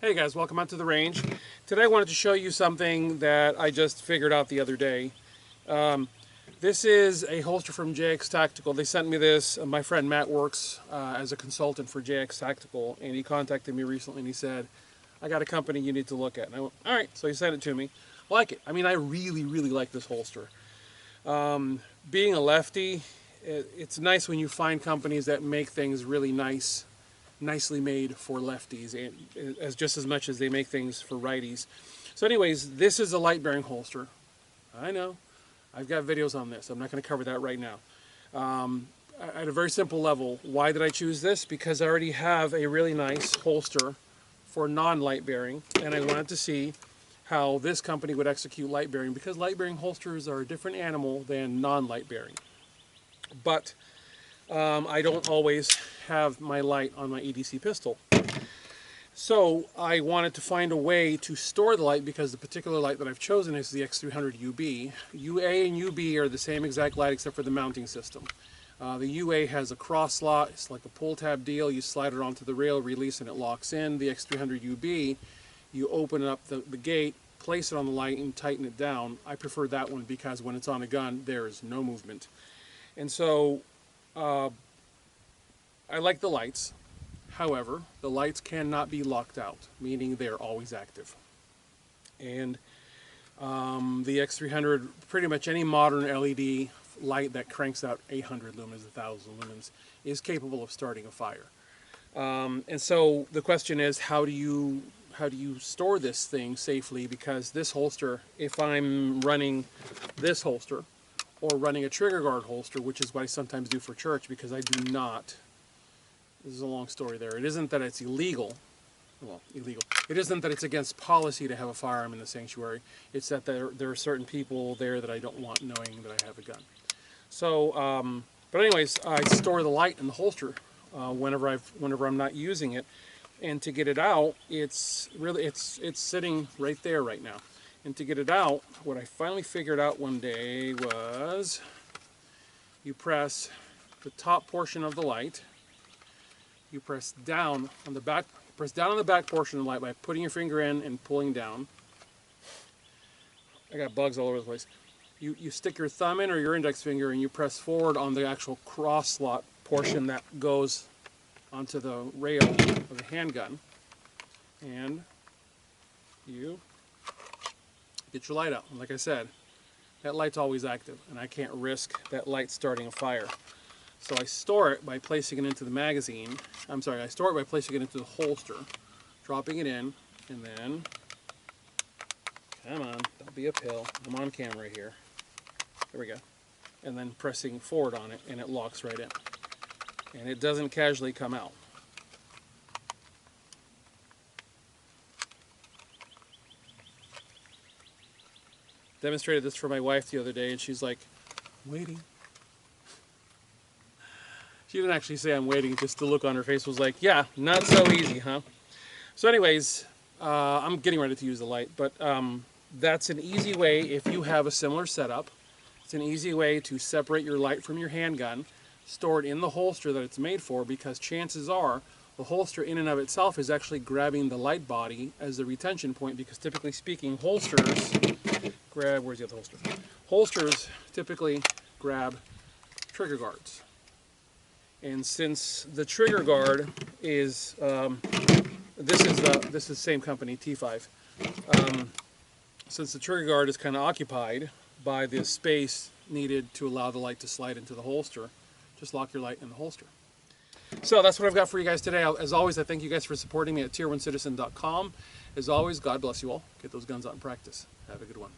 Hey guys, welcome out to the range. Today I wanted to show you something that I just figured out the other day. This is a holster from JX Tactical. They sent me this. My friend Matt works as a consultant for JX Tactical, and he contacted me recently and he said, I got a company you need to look at. And I went, all right, so he sent it to me. I like it. I mean, I really like this holster. Being a lefty, it's nice when you find companies that make things really nicely made for lefties, and just as much as they make things for righties. So anyways, this is a light bearing holster. I know, I've got videos on this. I'm not going to cover that right now. At a very simple level, why did I choose this? Because I already have a really nice holster for non-light bearing, and I wanted to see how this company would execute light bearing, because light bearing holsters are a different animal than non-light bearing. But I don't always have my light on my EDC pistol. So I wanted to find a way to store the light, because the particular light that I've chosen is the X300 UB. UA and UB are the same exact light except for the mounting system. The UA has a cross slot. It's like a pull tab deal. You slide it onto the rail, release, and it locks in. The X300 UB, you open up the gate, place it on the light, and tighten it down. I prefer that one because when it's on a gun, there is no movement. And so I like the lights. However, the lights cannot be locked out, meaning they're always active. And the X300, pretty much any modern LED light that cranks out 800 lumens, 1,000 lumens, is capable of starting a fire. And so the question is, how do you store this thing safely? Because this holster, if I'm running this holster or running a trigger guard holster, which is what I sometimes do for church, because I do not. This is a long story there. It isn't that it's illegal. Well, illegal. It isn't that it's against policy to have a firearm in the sanctuary. It's that there are certain people there that I don't want knowing that I have a gun. So, but anyways, I store the light in the holster whenever I'm not using it. And to get it out, it's sitting right there right now. And to get it out, what I finally figured out one day was you press the top portion of the light. You press down on the back. Press down on the back portion of the light by putting your finger in and pulling down. I got bugs all over the place. You stick your thumb in or your index finger and you press forward on the actual cross slot portion that goes onto the rail of the handgun, and you get your light out. And like I said, that light's always active, and I can't risk that light starting a fire. So I store it by placing it into the magazine. I store it by placing it into the holster, dropping it in, and then, come on, don't be a pill. I'm on camera here. There we go. And then pressing forward on it, and it locks right in. And it doesn't casually come out. Demonstrated this for my wife the other day, and she's like, waiting. She didn't actually say I'm waiting, just the look on her face was like, yeah, not so easy, huh? So anyways, I'm getting ready to use the light, but that's an easy way if you have a similar setup. It's an easy way to separate your light from your handgun, store it in the holster that it's made for, because chances are the holster in and of itself is actually grabbing the light body as the retention point, because typically speaking, holsters grab, where's the other holster? Holsters typically grab trigger guards. And since the trigger guard is, this is the same company, T5. Since the trigger guard is kind of occupied by the space needed to allow the light to slide into the holster, just lock your light in the holster. So that's what I've got for you guys today. As always, I thank you guys for supporting me at tier1citizen.com. As always, God bless you all. Get those guns out in practice. Have a good one.